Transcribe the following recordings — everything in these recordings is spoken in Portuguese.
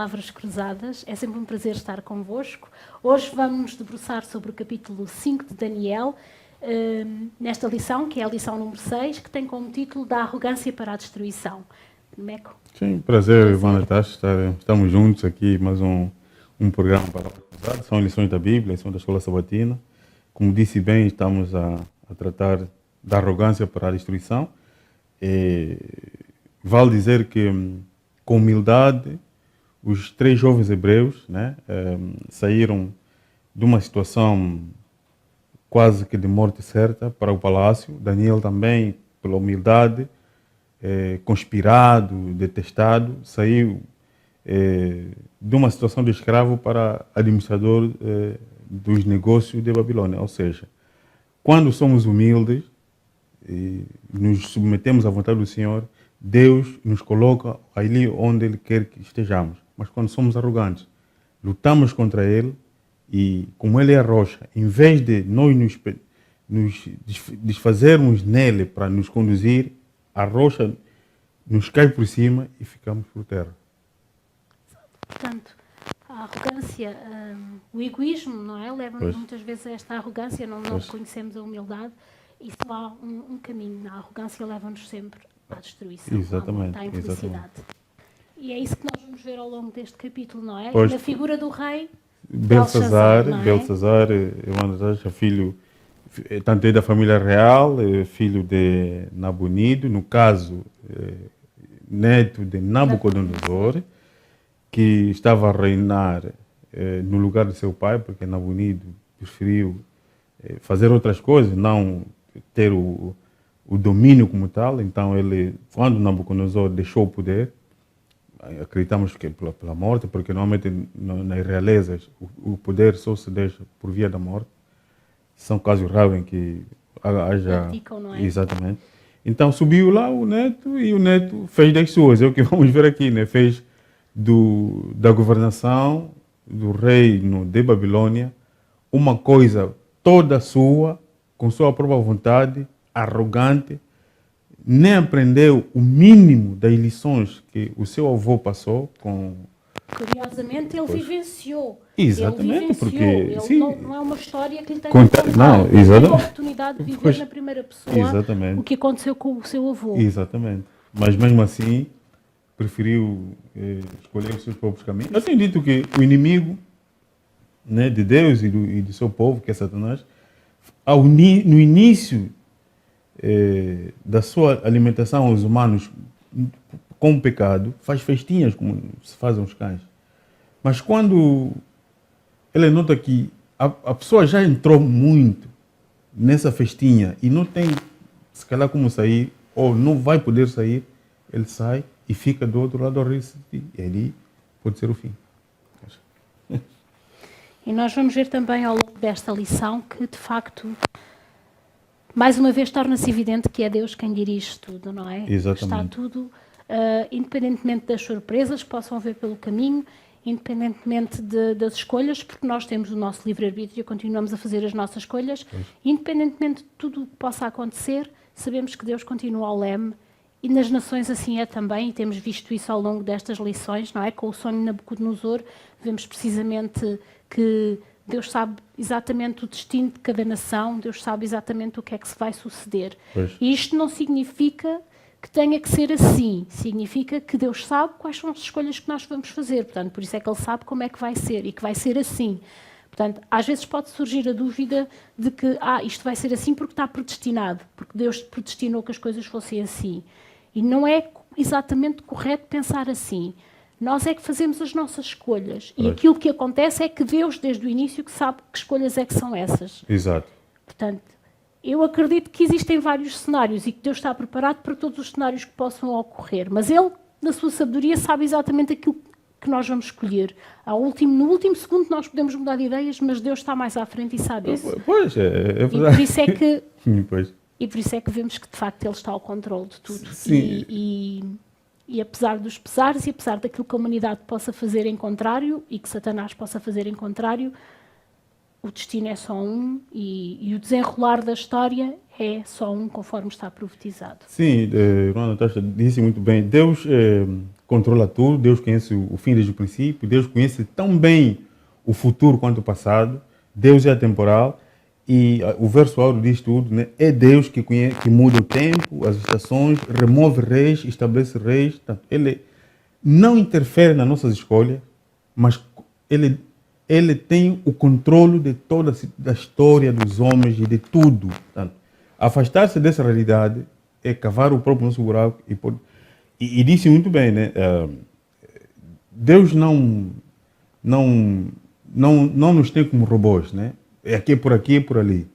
Palavras Cruzadas. É sempre um prazer estar convosco. Hoje vamos nos debruçar sobre o capítulo 5 de Daniel, nesta lição, que é a lição número 6, que tem como título Da Arrogância para a Destruição. Meco? Sim, prazer, Ivana Natasha. Estamos juntos aqui, mais um programa para Cruzadas. São lições da Bíblia, lições da Escola Sabatina. Como disse bem, estamos a tratar da arrogância para a destruição. Vale dizer que, com humildade, os 3 jovens hebreus, né, saíram de uma situação quase que de morte certa para o palácio. Daniel também, pela humildade, conspirado, detestado, saiu de uma situação de escravo para administrador dos negócios de Babilônia. Ou seja, quando somos humildes e nos submetemos à vontade do Senhor, Deus nos coloca ali onde Ele quer que estejamos. Mas quando somos arrogantes, lutamos contra Ele e, como Ele é a rocha, em vez de nós nos desfazermos nele para nos conduzir, a rocha nos cai por cima e ficamos por terra. Portanto, a arrogância, o egoísmo, não é? Leva-nos muitas vezes a esta arrogância, não conhecemos a humildade e só há um caminho. A arrogância leva-nos sempre à destruição, exatamente, à infelicidade. E é isso que nós vamos ver ao longo deste capítulo, não é? Pois, na figura do rei Belsazar, não é? Belsazar, filho, tanto é da família real, filho de Nabonido, no caso, neto de Nabucodonosor, que estava a reinar no lugar de seu pai, porque Nabonido preferiu fazer outras coisas, não ter o domínio como tal. Então, ele, quando Nabucodonosor deixou o poder, acreditamos que pela morte, porque normalmente nas realezas o poder só se deixa por via da morte. São casos raros em que haja... Praticam, não é? Exatamente. Então subiu lá o neto e o neto fez das suas. É o que vamos ver aqui, né? Fez da governação do reino de Babilônia uma coisa toda sua, com sua própria vontade, arrogante. Nem aprendeu o mínimo das lições que o seu avô passou com... Curiosamente, ele vivenciou. Exatamente, porque... Sim, não é uma história que lhe tenha contado. Não, ele exatamente. teve a oportunidade de viver na primeira pessoa exatamente. O que aconteceu com o seu avô. Exatamente. Mas mesmo assim, preferiu escolher os seus próprios caminhos. Eu tenho dito que o inimigo, né, de Deus e do seu povo, que é Satanás, no início da sua alimentação aos humanos com o pecado, faz festinhas como se fazem os cães. Mas quando ele nota que a pessoa já entrou muito nessa festinha e não tem, se calhar, como sair, ou não vai poder sair, ele sai e fica do outro lado do rio. E ali pode ser o fim. E nós vamos ver também ao longo desta lição que, de facto, mais uma vez torna-se evidente que é Deus quem dirige tudo, não é? Exatamente. Está tudo, independentemente das surpresas que possam haver pelo caminho, independentemente das escolhas, porque nós temos o nosso livre-arbítrio e continuamos a fazer as nossas escolhas, independentemente de tudo o que possa acontecer, sabemos que Deus continua ao leme, e nas nações assim é também, e temos visto isso ao longo destas lições, não é? Com o sonho de Nabucodonosor, vemos precisamente que Deus sabe exatamente o destino de cada nação, Deus sabe exatamente o que é que se vai suceder. E isto não significa que tenha que ser assim, significa que Deus sabe quais são as escolhas que nós vamos fazer, portanto, por isso é que Ele sabe como é que vai ser e que vai ser assim. Portanto, às vezes pode surgir a dúvida de que isto vai ser assim porque está predestinado, porque Deus predestinou que as coisas fossem assim. E não é exatamente correto pensar assim. Nós é que fazemos as nossas escolhas. E aquilo que acontece é que Deus, desde o início, que sabe que escolhas é que são essas. Exato. Portanto, eu acredito que existem vários cenários e que Deus está preparado para todos os cenários que possam ocorrer. Mas Ele, na sua sabedoria, sabe exatamente aquilo que nós vamos escolher. No último segundo nós podemos mudar de ideias, mas Deus está mais à frente e sabe isso. Pois, é verdade. E por isso é que... Pois. E por isso é que vemos que, de facto, Ele está ao controle de tudo. Sim. E apesar dos pesares e apesar daquilo que a humanidade possa fazer em contrário e que Satanás possa fazer em contrário, o destino é só um e o desenrolar da história é só um, conforme está profetizado. Sim, Irmã Natasha disse muito bem. Deus controla tudo, Deus conhece o fim desde o princípio, Deus conhece tão bem o futuro quanto o passado, Deus é atemporal e o verso áureo diz tudo, né? É Deus que conhece, que muda o tempo, as estações, remove reis, estabelece reis. Portanto, ele não interfere nas nossas escolhas, mas ele tem o controle de toda a história dos homens e de tudo. Portanto, afastar-se dessa realidade é cavar o próprio nosso buraco e disse muito bem, né? Deus não nos tem como robôs, né? É aqui, é por ali.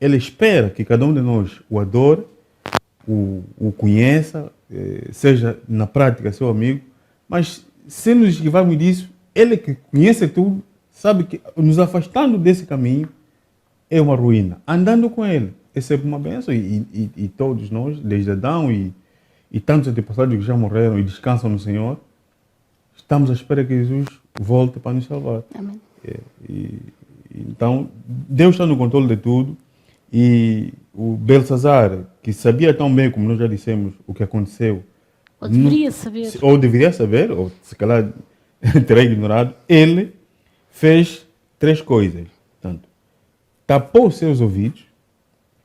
Ele espera que cada um de nós o adore, o conheça, seja na prática seu amigo, mas se nos esquivarmos disso, ele que conhece tudo, sabe que nos afastando desse caminho é uma ruína. Andando com ele é sempre uma bênção e todos nós, desde Adão e tantos antepassados que já morreram e descansam no Senhor, estamos à espera que Jesus volte para nos salvar. Amém. Então, Deus está no controle de tudo e o Belsazar, que sabia tão bem, como nós já dissemos, o que aconteceu, Ou deveria saber. ou deveria saber, ou se calhar terá ignorado, ele fez 3 coisas. Portanto, tapou os seus ouvidos,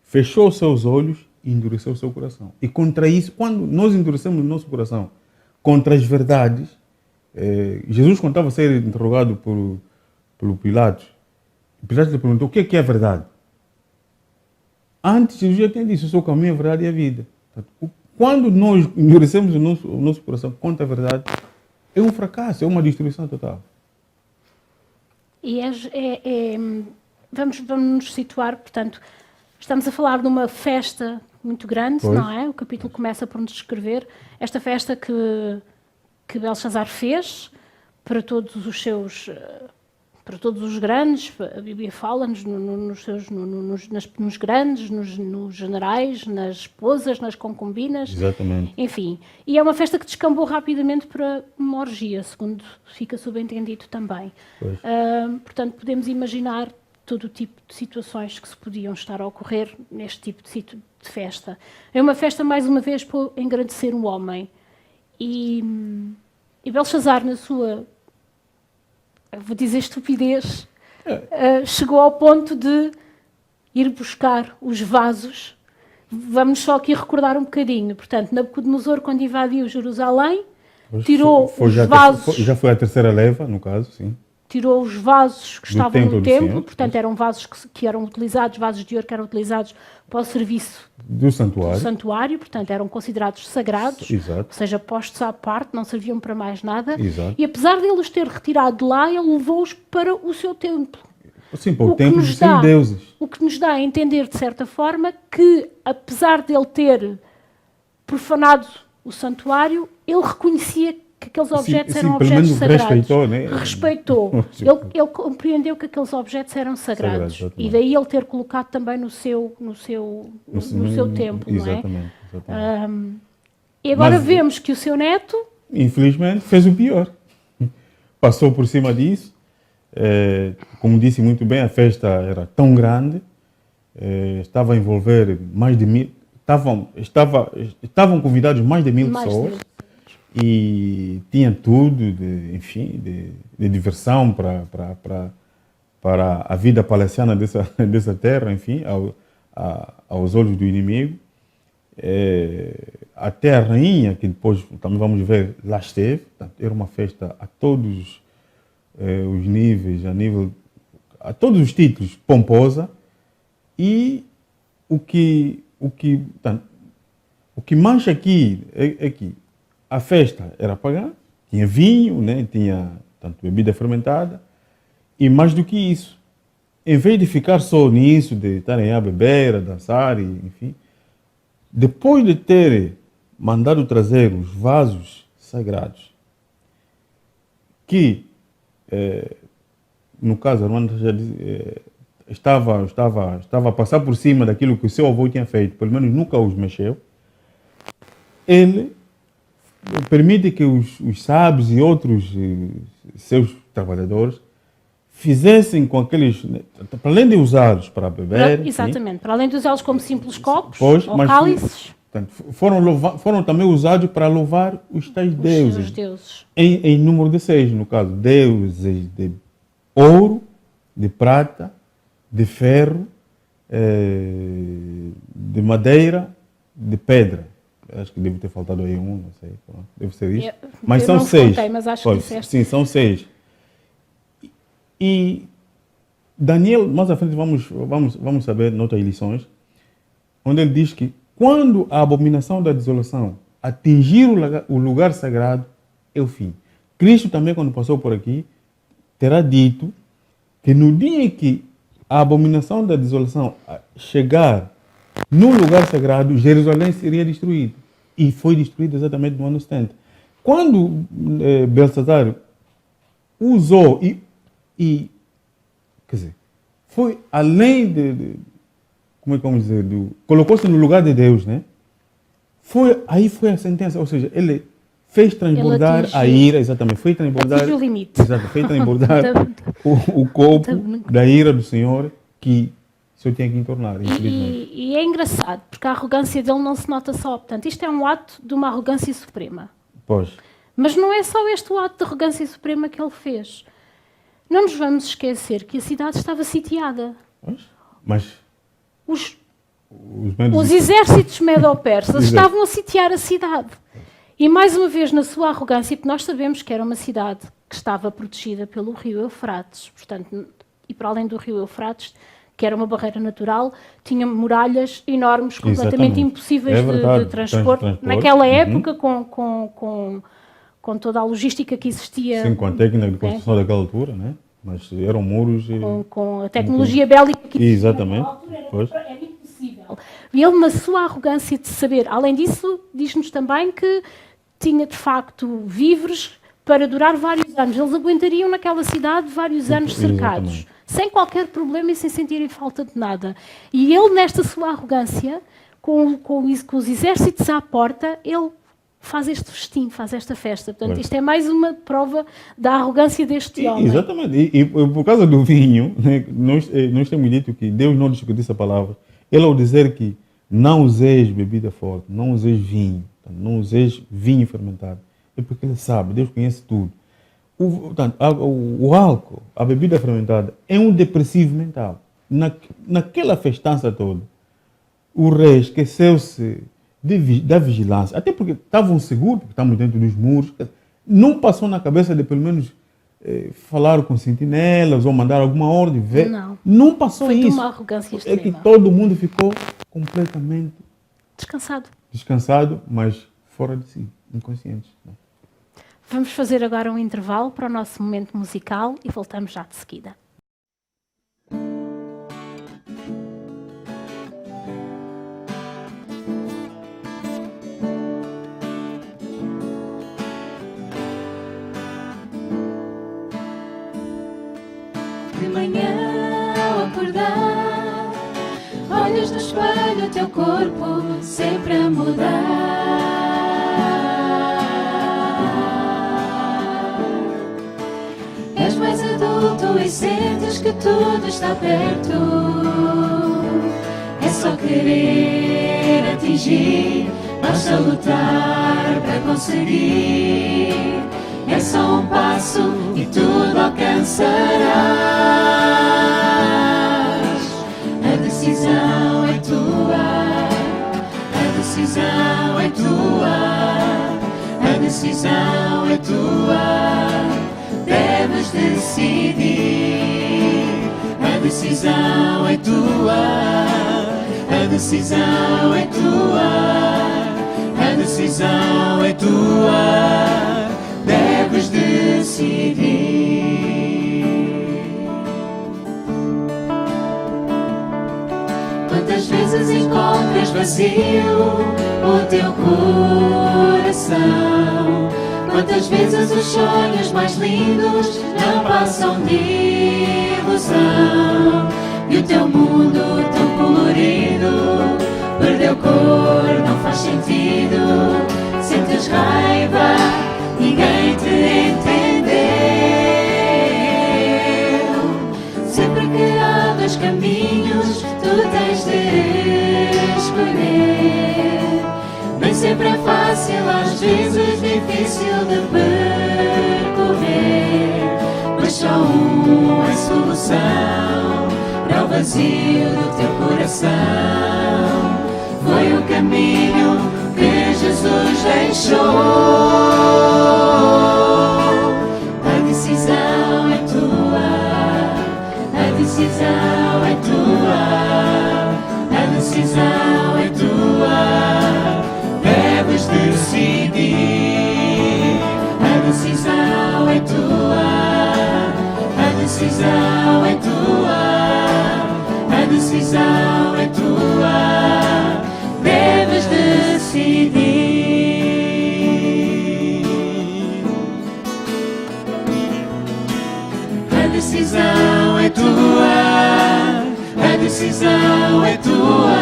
fechou os seus olhos e endureceu o seu coração. E contra isso, quando nós endurecemos o nosso coração contra as verdades, Jesus, quando estava a ser interrogado pelo Pilatos, Pilatos lhe perguntou o que é a verdade. Antes, Jesus já tinha dito, o seu caminho é a verdade e a vida. Portanto, quando nós endurecemos o nosso coração contra a verdade, é um fracasso, é uma destruição total. E vamos nos situar, portanto, estamos a falar de uma festa muito grande, Pois. não é? O capítulo começa por nos descrever esta festa que Belsazar fez para todos os grandes. A Bíblia fala-nos nos grandes, nos generais, nas esposas, nas concubinas. Exatamente. Enfim, e é uma festa que descambou rapidamente para uma orgia, segundo fica subentendido também. Pois. Portanto, podemos imaginar todo o tipo de situações que se podiam estar a ocorrer neste tipo de festa. É uma festa, mais uma vez, para engrandecer um homem. E Belsazar, na sua, vou dizer, estupidez, chegou ao ponto de ir buscar os vasos. Vamos só aqui recordar um bocadinho. Portanto, Nabucodonosor, quando invadiu Jerusalém, tirou os vasos... Já foi a terceira leva, no caso, sim. Tirou os vasos que estavam templo no do templo, Senhor, portanto eram vasos que eram utilizados, vasos de ouro que eram utilizados para o serviço Do santuário. do santuário, portanto eram considerados sagrados, Exato. ou seja, postos à parte, não serviam para mais nada. Exato. E apesar de ele os ter retirado de lá, ele levou-os para o seu templo. Sim, para o que templo nos de semideuses. O que nos dá a entender, de certa forma, que apesar de ele ter profanado o santuário, ele reconhecia que aqueles objetos eram pelo menos objetos sagrados. respeitou, né? Respeitou. Ele compreendeu que aqueles objetos eram sagrados. Sagrados, E daí ele ter colocado também no seu templo, não é? Exatamente. E agora Mas- vemos que o seu neto, Infelizmente, fez o pior. Passou por cima disso. Como disse muito bem, a festa era tão grande, estava a envolver mais de 1000, estavam convidados mais de 1000 mais pessoas de- e tinha tudo, de diversão para a vida palestiana dessa terra, enfim, aos olhos do inimigo. Até a rainha, que depois também vamos ver, lá esteve. Portanto, era uma festa a todos os níveis, a todos os títulos, pomposa. E o que mancha aqui é que a festa era pagã, tinha vinho, né? Tinha bebida fermentada, e mais do que isso, em vez de ficar só nisso, de estarem a beber, a dançar, enfim, depois de ter mandado trazer os vasos sagrados, que, no caso, a irmã já disse, estava a passar por cima daquilo que o seu avô tinha feito, pelo menos nunca os mexeu, ele permite que os sábios e outros seus trabalhadores fizessem com aqueles, né, para além de usá-los para beber, Exatamente, para além de usá-los como simples copos pois, ou mas cálices, portanto, foram também usados para louvar os tais os deuses, deuses. em número de 6, no caso, deuses de ouro, de prata, de ferro, de madeira, de pedra. Acho que deve ter faltado aí um, não sei, deve ser isso. Mas Eu são não 6. contei, mas acho que Pois, disseste. sim, são 6. E Daniel, mais à frente vamos saber noutras lições, onde ele diz que quando a abominação da desolação atingir o lugar sagrado, é o fim. Cristo também, quando passou por aqui, terá dito que no dia em que a abominação da desolação chegar no lugar sagrado, Jerusalém seria destruído. E foi destruído exatamente no ano 70. Quando Belsazar usou quer dizer, foi além como é que vamos dizer, colocou-se no lugar de Deus, né? Aí foi a sentença, ou seja, ele fez transbordar a ira, exatamente, fez transbordar, Atingiu o limite. exato, fez transbordar o copo da ira do Senhor que se eu tinha que entornar, infelizmente. E é engraçado, porque a arrogância dele não se nota só. Portanto, isto é um ato de uma arrogância suprema. Pois. Mas não é só este o ato de arrogância suprema que ele fez. Não nos vamos esquecer que a cidade estava sitiada. Pois. Mas os exércitos medo-persas estavam a sitiar a cidade. E mais uma vez, na sua arrogância, porque nós sabemos que era uma cidade que estava protegida pelo rio Eufrates, portanto, e para além do rio Eufrates, que era uma barreira natural, tinha muralhas enormes, completamente impossíveis de transpor. Naquela época, com toda a logística que existia. Sim, com a técnica de construção daquela altura, né? Mas eram muros. Com a tecnologia bélica que existia exatamente. naquela altura, era impossível. E ele, na sua arrogância de saber, além disso, diz-nos também que tinha de facto víveres para durar vários anos. Eles aguentariam naquela cidade vários anos cercados. Exatamente. Sem qualquer problema e sem sentirem falta de nada. E ele, nesta sua arrogância, com os exércitos à porta, ele faz este festim, faz esta festa. Portanto, isto é mais uma prova da arrogância deste homem. Exatamente. E por causa do vinho, né, nós temos dito que Deus não discutiu essa palavra. Ele, ao dizer que não useis bebida forte, não useis vinho, não useis vinho fermentado, é porque ele sabe, Deus conhece tudo. O álcool, a bebida fermentada, é um depressivo mental. Naquela festança toda, o rei esqueceu-se da vigilância, até porque estavam seguros, porque estamos dentro dos muros, não passou na cabeça de pelo menos falar com sentinelas ou mandar alguma ordem. Não passou foi isso. Foi uma arrogância extrema. É que todo mundo ficou completamente descansado, mas fora de si, inconscientes. Vamos fazer agora um intervalo para o nosso momento musical e voltamos já de seguida. De manhã ao acordar, olhas no espelho o teu corpo sempre a mudar. És mais adulto e sentes que tudo está perto. É só querer atingir, basta lutar para conseguir. É só um passo e tudo alcançarás. A decisão é tua, a decisão é tua, a decisão é tua. Deves decidir. A decisão é tua, a decisão é tua, a decisão é tua. Deves decidir. Quantas vezes encontras vazio o teu coração? Quantas vezes os sonhos mais lindos não passam de ilusão? E o teu mundo tão colorido perdeu cor, não faz sentido. Sentes raiva, ninguém te entendeu. fácil, às vezes difícil de percorrer, mas só uma solução para o vazio do teu coração. Foi o caminho que Jesus deixou. A decisão é tua, a decisão é tua, a decisão é tua. Deves decidir. A decisão é tua, a decisão é tua, a decisão é tua. Deves decidir. A decisão é tua, a decisão é tua,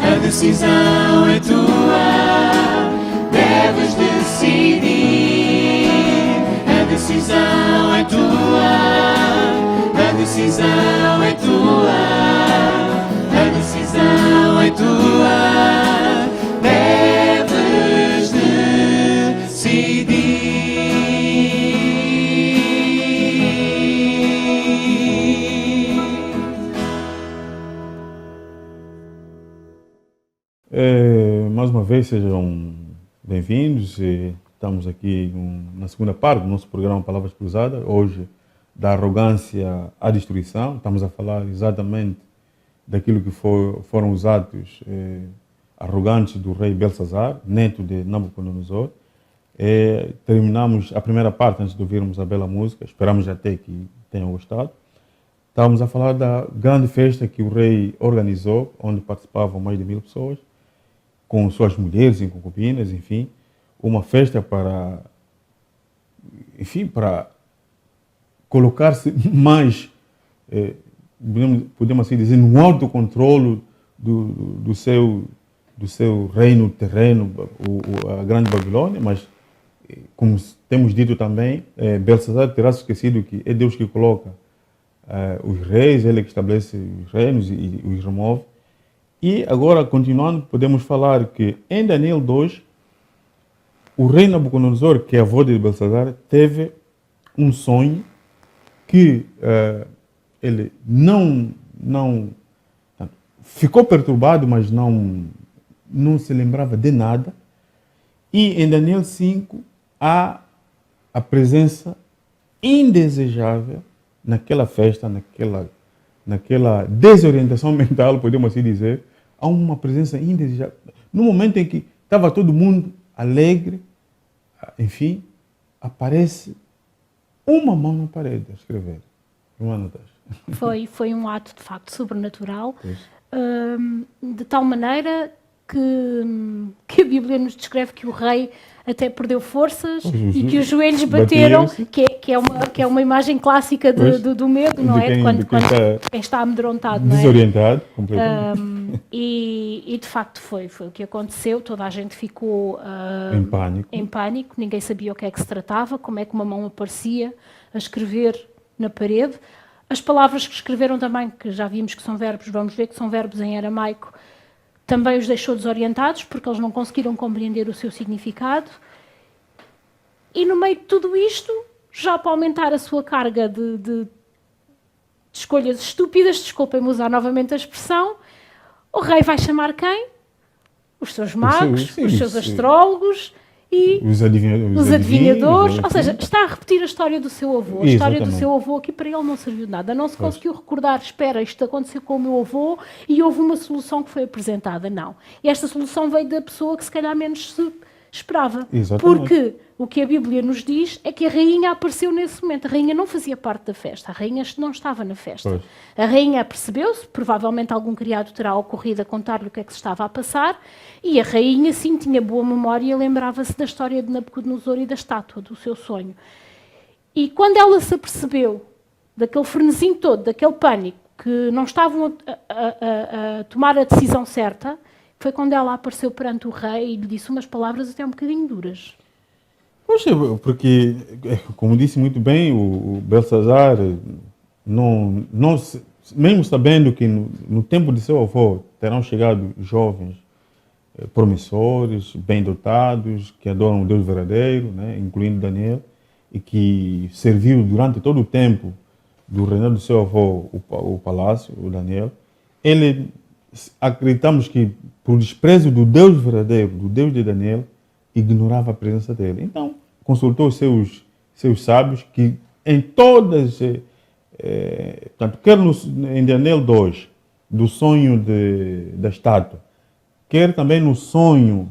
a decisão é tua. Deves decidir. A decisão é tua, a decisão é tua, a decisão é tua. Deves decidir. Mais uma vez, sejam bem-vindos. Estamos aqui na segunda parte do nosso programa Palavras Cruzadas. Hoje, da arrogância à destruição. Estamos a falar exatamente daquilo que foram os atos arrogantes do rei Belsazar, neto de Nabucodonosor. Terminamos a primeira parte antes de ouvirmos a bela música. Esperamos até que tenham gostado. Estávamos a falar da grande festa que o rei organizou, onde participavam mais de 1000 pessoas, com suas mulheres e concubinas, enfim. Uma festa para colocar-se mais, podemos assim dizer, no autocontrole do seu reino terreno, a grande Babilônia, mas, como temos dito também, Belsazar terá se esquecido que é Deus que coloca os reis, ele que estabelece os reinos e os remove. E agora, continuando, podemos falar que em Daniel 2, o rei Nabucodonosor, que é avô de Belsazar, teve um sonho que ele não ficou perturbado, mas não se lembrava de nada. E em Daniel 5 há a presença indesejável naquela festa, naquela desorientação mental, podemos assim dizer. Há uma presença indesejável. No momento em que estava todo mundo alegre, enfim, aparece uma mão na parede a escrever. Foi um ato, de facto, sobrenatural, de tal maneira que a Bíblia nos descreve que o rei até perdeu forças e que os joelhos bateram, que é uma imagem clássica do medo, não é? Quando quem está amedrontado, não é? Desorientado, completamente. E de facto foi o que aconteceu. Toda a gente ficou em pânico, ninguém sabia o que é que se tratava, como é que uma mão aparecia a escrever na parede. As palavras que escreveram também, que já vimos que são verbos, vamos ver que são verbos em aramaico, também os deixou desorientados, porque eles não conseguiram compreender o seu significado. E no meio de tudo isto, já para aumentar a sua carga de escolhas estúpidas, desculpem-me usar novamente a expressão, o rei vai chamar quem? Os seus magos, os seus astrólogos e os adivinhadores. Ou seja, está a repetir a história do seu avô. A história do seu avô, que para ele não serviu de nada. Não se conseguiu recordar, espera, isto aconteceu com o meu avô e houve uma solução que foi apresentada. Não. E esta solução veio da pessoa que se calhar menos se esperava. Exatamente. Porque o que a Bíblia nos diz é que a rainha apareceu nesse momento. A rainha não fazia parte da festa. A rainha não estava na festa. Pois. A rainha percebeu-se, provavelmente algum criado terá ocorrido a contar-lhe o que é que se estava a passar, e a rainha, sim, tinha boa memória e lembrava-se da história de Nabucodonosor e da estátua, do seu sonho. E quando ela se apercebeu daquele frenesim todo, daquele pânico, que não estavam a tomar a decisão certa, foi quando ela apareceu perante o rei e lhe disse umas palavras até um bocadinho duras. Poxa, porque, como disse muito bem, o Belsazar, mesmo sabendo que no tempo de seu avô terão chegado jovens promissores, bem dotados, que adoram o Deus verdadeiro, né, incluindo Daniel, e que serviu durante todo o tempo do reinado do seu avô, o palácio, o Daniel. Ele, acreditamos que, por desprezo do Deus verdadeiro, do Deus de Daniel, ignorava a presença dele. Então, consultou os seus sábios, que em todas, tanto quer em Daniel 2, do sonho da estátua, quer também no sonho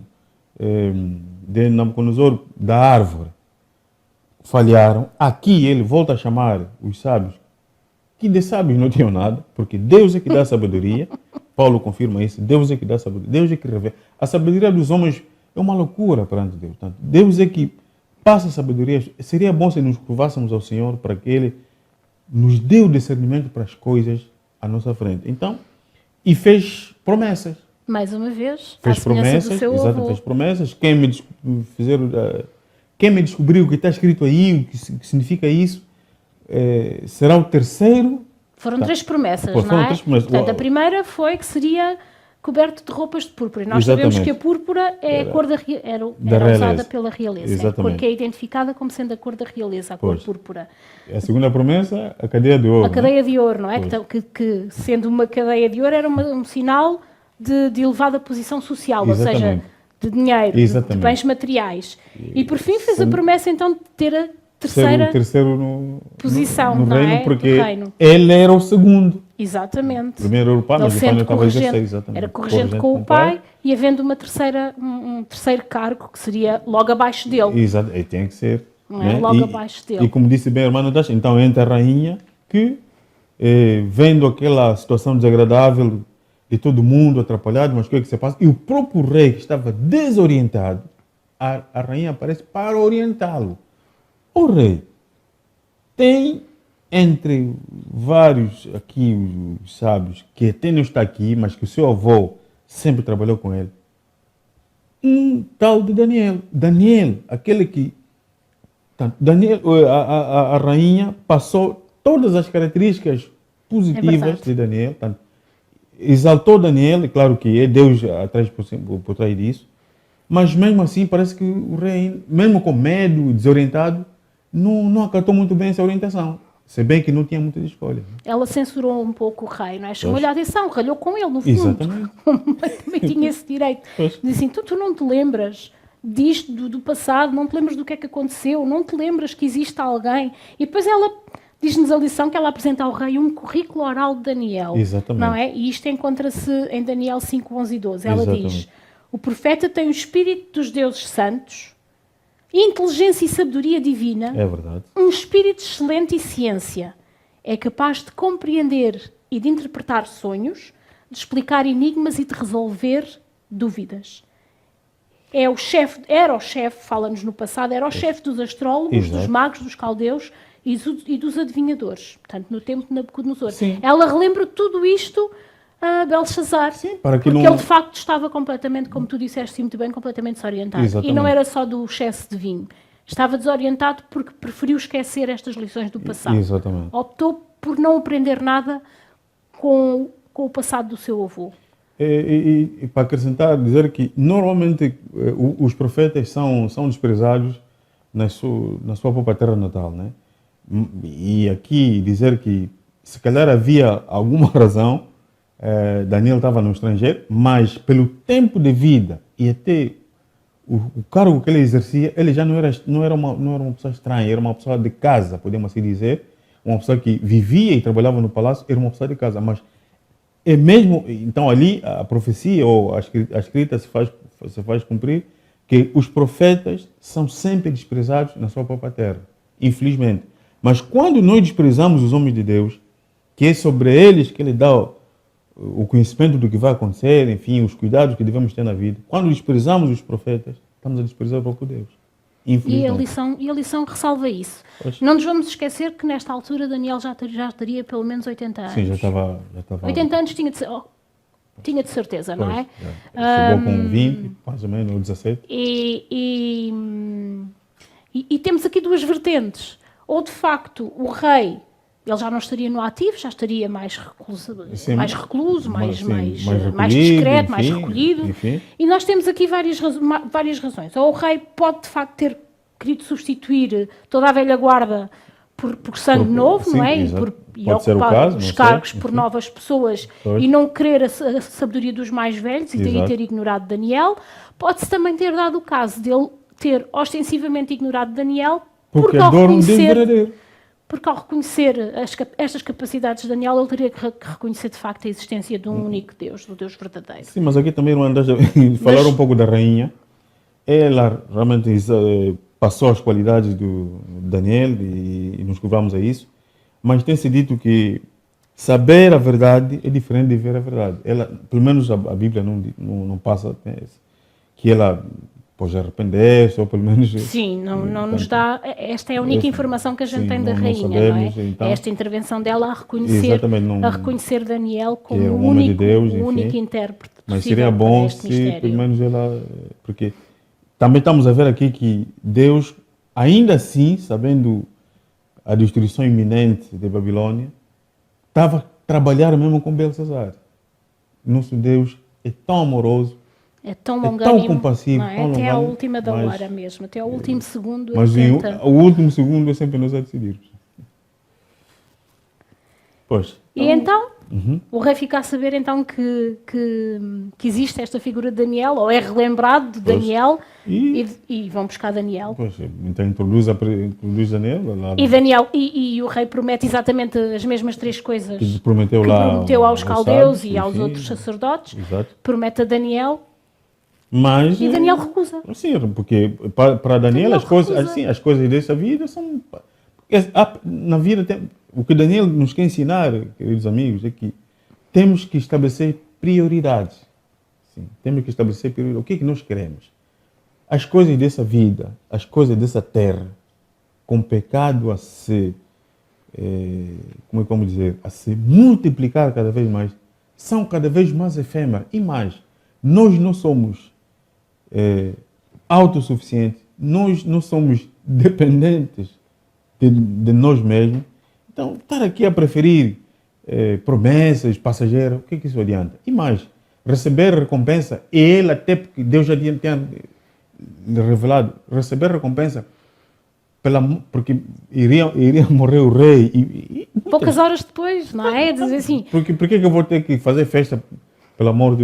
de Nabucodonosor da árvore, falharam. Aqui ele volta a chamar os sábios, que de sábios não tinham nada, porque Deus é que dá sabedoria. Paulo confirma isso. Deus é que dá sabedoria. Deus é que revela. A sabedoria dos homens é uma loucura perante Deus. Portanto, Deus é que passa a sabedoria. Seria bom se nos curvássemos ao Senhor para que Ele nos dê o discernimento para as coisas à nossa frente. Então, e fez promessas. Mais uma vez, Fez à semelhança promessas, do seu exato, avô. fez promessas. Quem me descobriu o que está escrito aí, o que significa isso, será o terceiro. Foram três promessas, Foram não é? três promessas. Portanto, a primeira foi que seria coberto de roupas de púrpura. E nós Exatamente. sabemos que a púrpura é a cor Da era realeza. usada pela realeza. É a cor Exatamente. que é identificada como sendo a cor da realeza, a cor Pois. púrpura. A segunda promessa, a cadeia de ouro. A cadeia de ouro, não é? Pois. Que sendo uma cadeia de ouro, era um sinal de elevada posição social, ou seja, Exatamente. de dinheiro, de Exatamente. bens materiais. E por fim fez a Sendo- promessa então de ter a Ser terceira o terceiro no posição, no não reino, é? porque Do reino. ele era o segundo. Exatamente. Primeiro era o pai, Ele mas o pai não sendo estava a exercer, corregente, exatamente. era corregente com o pai e havendo um terceiro cargo que seria logo abaixo dele. Exato, e tem que ser. Não é? Logo abaixo dele. E como disse bem a irmã Natasha, então entra a rainha que, vendo aquela situação desagradável de todo mundo atrapalhado, mas o que é que se passa? E o próprio rei que estava desorientado, a rainha aparece para orientá-lo. O rei tem entre vários aqui, os sábios, que até não está aqui, mas que o seu avô sempre trabalhou com ele, um tal de Daniel. Daniel, aquele que... Portanto, Daniel, a rainha passou todas as características positivas verdade. de Daniel. Portanto, exaltou Daniel, é claro que é Deus atrás por trás disso, mas mesmo assim parece que o rei, mesmo com medo, desorientado, não acatou muito bem essa orientação. Se bem que não tinha muita escolha. Ela censurou um pouco o rei, não é? Chamou-lhe a atenção, ralhou com ele, no fundo. Exatamente. Também tinha esse direito. Pois. Diz assim, tu não te lembras disto, do passado, não te lembras do que é que aconteceu, não te lembras que existe alguém. E depois ela diz-nos a lição que ela apresenta ao rei um currículo oral de Daniel. Exatamente. Não é? E isto encontra-se em Daniel 5, 11 e 12. Ela Exatamente. diz, o profeta tem o espírito dos deuses santos, inteligência e sabedoria divina, É verdade. um espírito excelente e ciência. É capaz de compreender e de interpretar sonhos, de explicar enigmas e de resolver dúvidas. Era o chefe, fala-nos no passado, era o chefe dos astrólogos, Exato. dos magos, dos caldeus e dos adivinhadores. Portanto, no tempo de Nabucodonosor. Sim. Ela relembra tudo isto a Belshazzar. para que porque não- ele, de facto, estava completamente, como tu disseste muito bem, completamente desorientado. Exatamente. E não era só do excesso de vinho. Estava desorientado porque preferiu esquecer estas lições do passado. Exatamente. Optou por não aprender nada com o passado do seu avô. E para acrescentar, dizer que normalmente os profetas são desprezados na sua própria terra natal, né? E aqui dizer que se calhar havia alguma razão, Daniel estava no estrangeiro, mas pelo tempo de vida e até o cargo que ele exercia, ele já não era uma pessoa estranha, era uma pessoa de casa, podemos assim dizer, uma pessoa que vivia e trabalhava no palácio, era uma pessoa de casa, mas é mesmo, então ali a profecia ou a escrita se faz cumprir que os profetas são sempre desprezados na sua própria terra, infelizmente. Mas quando nós desprezamos os homens de Deus, que é sobre eles que ele dá o conhecimento do que vai acontecer, enfim, os cuidados que devemos ter na vida, quando desprezamos os profetas, estamos a desprezar o próprio Deus. E Infelizmente. a lição ressalva isso. Pois. Não nos vamos esquecer que nesta altura Daniel já teria pelo menos 80 anos. Sim, já estava. 80 anos tinha de certeza, não é? Chegou com 20, mais ou menos, ou 17. E temos aqui duas vertentes. Ou de facto o rei ele já não estaria no ativo, já estaria mais recluso, Sim, mais recolhido, discreto, mais enfim, recolhido. enfim. E nós temos aqui várias razões. Ou o rei pode, de facto, ter querido substituir toda a velha guarda por sangue novo, sim, não é? exato. E Pode ser o ocupar caso, os não sei, cargos por enfim. novas pessoas Pois. e não querer a sabedoria dos mais velhos e daí Exato. ter ignorado Daniel. Pode-se também ter dado o caso dele ter ostensivamente ignorado Daniel Porque ao adora um Deus reconhecer, verdadeiro. porque ao reconhecer estas capacidades de Daniel, ele teria que reconhecer de facto a existência de um único Deus, do Deus verdadeiro. Sim, mas aqui também, irmã, falar um pouco da rainha. Ela realmente passou as qualidades do Daniel e nos curvamos a isso. Mas tem-se dito que saber a verdade é diferente de ver a verdade. Ela, pelo menos a Bíblia não passa que ela pode arrepender-se, ou pelo menos... Sim, não nos dá... Esta é a única informação que a gente Sim, tem da não rainha, sabemos, não é? então. É esta intervenção dela Exatamente, não- a reconhecer Daniel como é o um homem de único, Deus, o enfim. único intérprete Mas possível seria para bom este se mistério. pelo menos ela... Porque também estamos a ver aqui que Deus, ainda assim, sabendo a destruição iminente de Babilônia, estava a trabalhar mesmo com Belsazar. Nosso Deus é tão amoroso, É tão é tão longânimo, compassivo, não é? tão Até à longânimo, última da mas- hora mesmo, até ao último segundo mas ele tenta. o último segundo é sempre nós a decidirmos. Pois. E então, Uhum. o rei fica a saber então que existe esta figura de Daniel, ou é relembrado de Pois. Daniel, E, e vão buscar Daniel. pois, então introduz Daniel lá, E Daniel e o rei promete exatamente as mesmas três coisas que prometeu que lá prometeu aos caldeus sábios, e aos enfim. outros sacerdotes. Exato. Promete a Daniel Mas e Daniel recusa. sim, porque para Daniel as coisas, recusa. assim, as coisas dessa vida são na vida o que Daniel nos quer ensinar, queridos amigos, é que temos que estabelecer prioridades. Sim, temos que estabelecer prioridades. O que é que nós queremos? As coisas dessa vida, as coisas dessa terra, com pecado a se, como é que vamos dizer, a se multiplicar cada vez mais, são cada vez mais efêmeras. E mais, nós não somos autossuficientes, nós não somos dependentes de nós mesmos. Então, estar aqui a preferir promessas passageiras, o que é que isso adianta? E mais, receber recompensa, e ele até, porque Deus já tinha revelado, receber recompensa porque iria morrer o rei. Poucas horas depois, não é? Dizer assim, Por que eu vou ter que fazer festa pela morte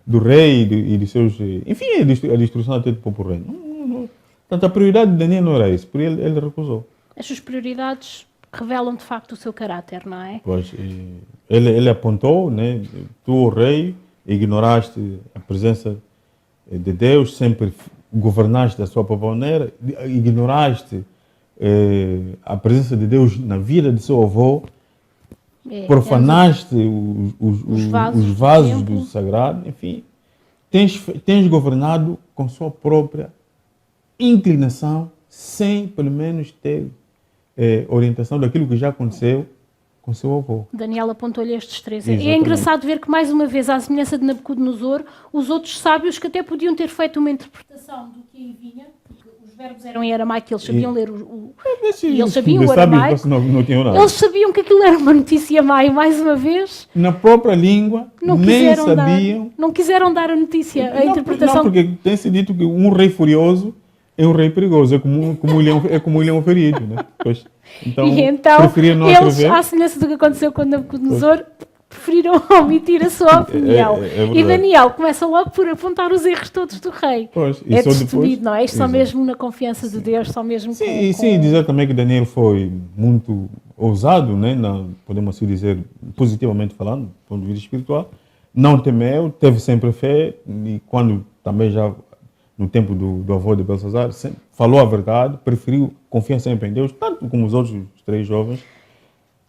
do rei e de seus... Enfim, a destruição até do próprio reino. Não. Portanto, a prioridade de Daniel não era isso, por ele recusou. as suas prioridades revelam de facto o seu caráter, não é? Pois, ele apontou, né? Tu, o rei, ignoraste a presença de Deus, sempre governaste da sua própria maneira, ignoraste a presença de Deus na vida de seu avô, profanaste os vasos do sagrado, enfim, tens governado com sua própria inclinação, sem pelo menos ter orientação daquilo que já aconteceu com seu avô. Daniel apontou-lhe estes três. Exatamente. É engraçado ver que, mais uma vez, à semelhança de Nabucodonosor, os outros sábios que até podiam ter feito uma interpretação do que aí vinha, porque os verbos eram em aramaico e eles sabiam ler e eles sabiam o aramaico. Não tinham nada. Eles sabiam que aquilo era uma notícia má e, mais uma vez, Na própria língua, nem sabiam. não quiseram dar a notícia, a interpretação. Não, porque tem-se dito que um rei furioso é um rei perigoso, é como um leão ferido, né? Pois, então, E então, preferia não eles, atrever. à semelhança do que aconteceu com Nabucodonosor, preferiram omitir a sua opinião. verdade. E Daniel começa logo por apontar os erros todos do rei. Pois, e É só destemido, depois- não é? Isto só Exato. mesmo na confiança de Deus, só mesmo Sim, dizer também que Daniel foi muito ousado, né? Podemos assim dizer, positivamente falando, do ponto de vista espiritual. Não temeu, teve sempre fé, e quando também já no tempo do avô de Belsazar, falou a verdade, preferiu confiar sempre em Deus, tanto como os outros três jovens.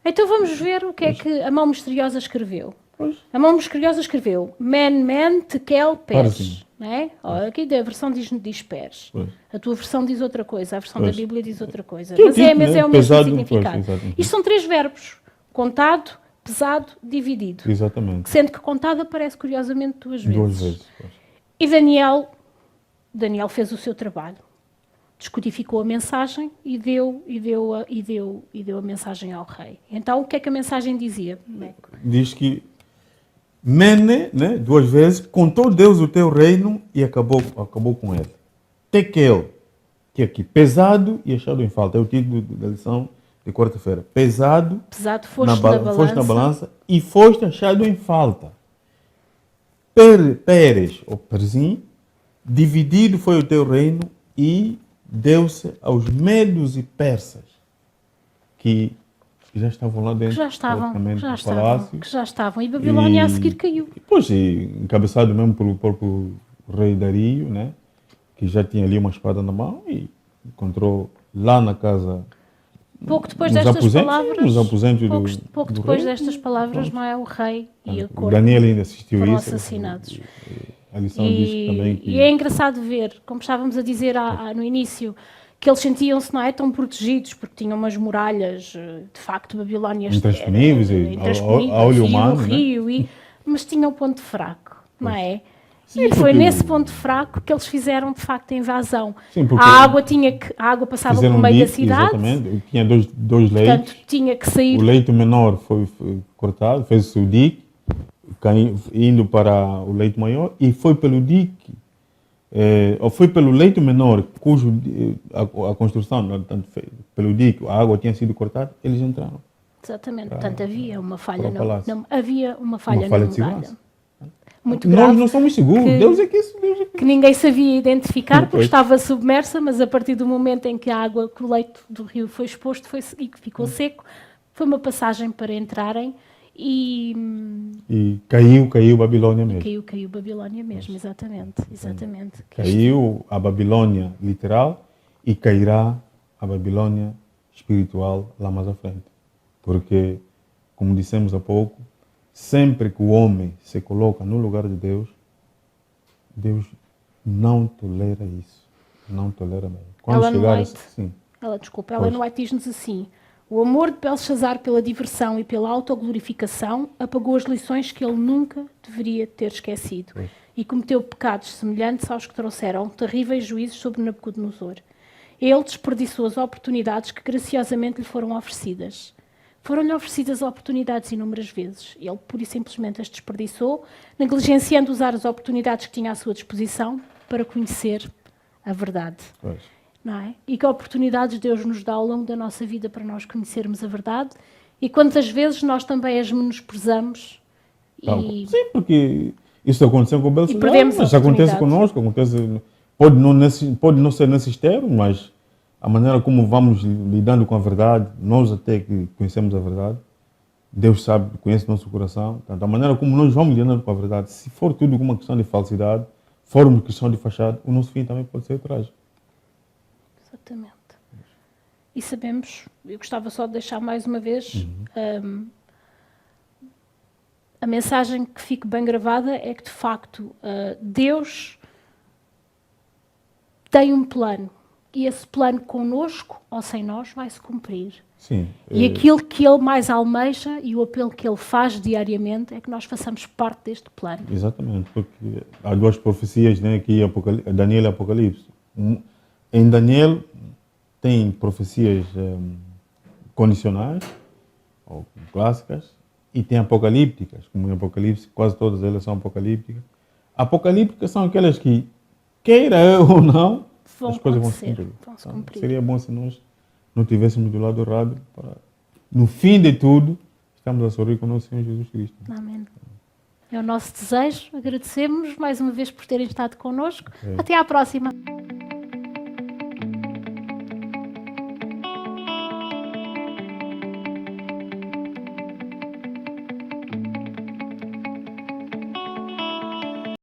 Então vamos ver o que é que a mão misteriosa escreveu. Pois. A mão misteriosa escreveu Men, Tekel, Parsim. Pés. Não é? Olha, aqui a versão diz Pés. Pois. A tua versão diz outra coisa, a versão Pois. da Bíblia diz outra coisa. Que é o Mas tipo, mas né? é o mesmo Pesado, significado. pois, exato. Isto são três verbos. Contado, pesado, dividido. Exatamente. Sendo que contado aparece curiosamente duas vezes. Duas vezes. Pois. E Daniel fez o seu trabalho. descodificou a mensagem e deu a mensagem ao rei. Então, o que é que a mensagem dizia? Diz que Mene, né, 2 vezes, contou Deus o teu reino e acabou com ele. Tekel, que é aqui, pesado e achado em falta. É o título da lição de quarta-feira. Pesado foste na balança e foste achado em falta. Peres, ou Perzim, dividido foi o teu reino e deu-se aos medos e persas, que já estavam lá dentro, praticamente, do palácio. Que já estavam. E Babilónia a seguir caiu. Pois, encabeçado mesmo pelo próprio rei Dario, né? Que já tinha ali uma espada na mão e encontrou lá na casa... Pouco depois destas palavras, nos aposentos pouco do depois rei, destas palavras, não é? O rei e a corte Daniel ainda assistiu foram isso. assassinados. A lição diz também que... E é engraçado ver, como estávamos a dizer no início, que eles sentiam-se, não é, tão protegidos, porque tinham umas muralhas, de facto, Babilónia intransponíveis, a olho humano, o rio, mas tinham um ponto fraco, não é? Sim, e foi nesse ponto fraco que eles fizeram, de facto, a invasão. Sim, a água passava pelo meio da cidade. Exatamente, tinha dois leitos. Portanto, tinha que sair. O leito menor foi cortado, fez-se o dique, indo para o leito maior, e foi pelo dique, ou foi pelo leito menor, cujo a construção, pelo dique, a água tinha sido cortada, eles entraram. Exatamente, portanto havia uma falha, havia uma falha na muralha. Muito Nós grave, não somos seguros, Deus é que isso. Que ninguém sabia identificar, porque estava submersa, mas a partir do momento em que a água, que o leito do rio foi exposto e que ficou seco, foi uma passagem para entrarem e caiu Babilônia mesmo. Caiu Babilónia mesmo, exatamente. Caiu a Babilônia literal e cairá a Babilônia espiritual lá mais à frente. Porque, como dissemos há pouco, sempre que o homem se coloca no lugar de Deus, Deus não tolera isso. Não tolera mesmo. Ela no White diz-nos assim: o amor de Belshazzar pela diversão e pela autoglorificação apagou as lições que ele nunca deveria ter esquecido e cometeu pecados semelhantes aos que trouxeram terríveis juízos sobre Nabucodonosor. Ele desperdiçou as oportunidades que graciosamente lhe foram oferecidas. Foram-lhe oferecidas oportunidades inúmeras vezes. Ele, pura e simplesmente, as desperdiçou, negligenciando usar as oportunidades que tinha à sua disposição para conhecer a verdade. Não é? E que oportunidades Deus nos dá ao longo da nossa vida para nós conhecermos a verdade e quantas vezes nós também as menosprezamos. Sim, porque isso aconteceu com o Belshazzar, mas acontece connosco, pode não ser nesses termos, mas a maneira como vamos lidando com a verdade, nós até que conhecemos a verdade, Deus sabe, conhece nosso coração. Portanto, a maneira como nós vamos lidando com a verdade, se for tudo uma questão de falsidade, for uma questão de fachada, o nosso fim também pode ser trágico. Exatamente. E sabemos, eu gostava só de deixar mais uma vez, a mensagem que fique bem gravada é que, de facto, Deus tem um plano. E esse plano connosco ou sem nós vai se cumprir. Sim, e aquilo que ele mais almeja e o apelo que ele faz diariamente é que nós façamos parte deste plano. Exatamente, porque há 2 profecias, né, aqui Daniel e Apocalipse. Em Daniel tem profecias condicionais, ou clássicas, e tem apocalípticas, como em Apocalipse, quase todas elas são apocalípticas. Apocalípticas são aquelas que, queira eu ou não, as coisas vão se cumprir. Seria bom se nós não estivéssemos do lado errado, para, no fim de tudo, estamos a sorrir com o nosso Senhor Jesus Cristo. Amém. É o nosso desejo. Agradecemos mais uma vez por terem estado connosco. Até à próxima.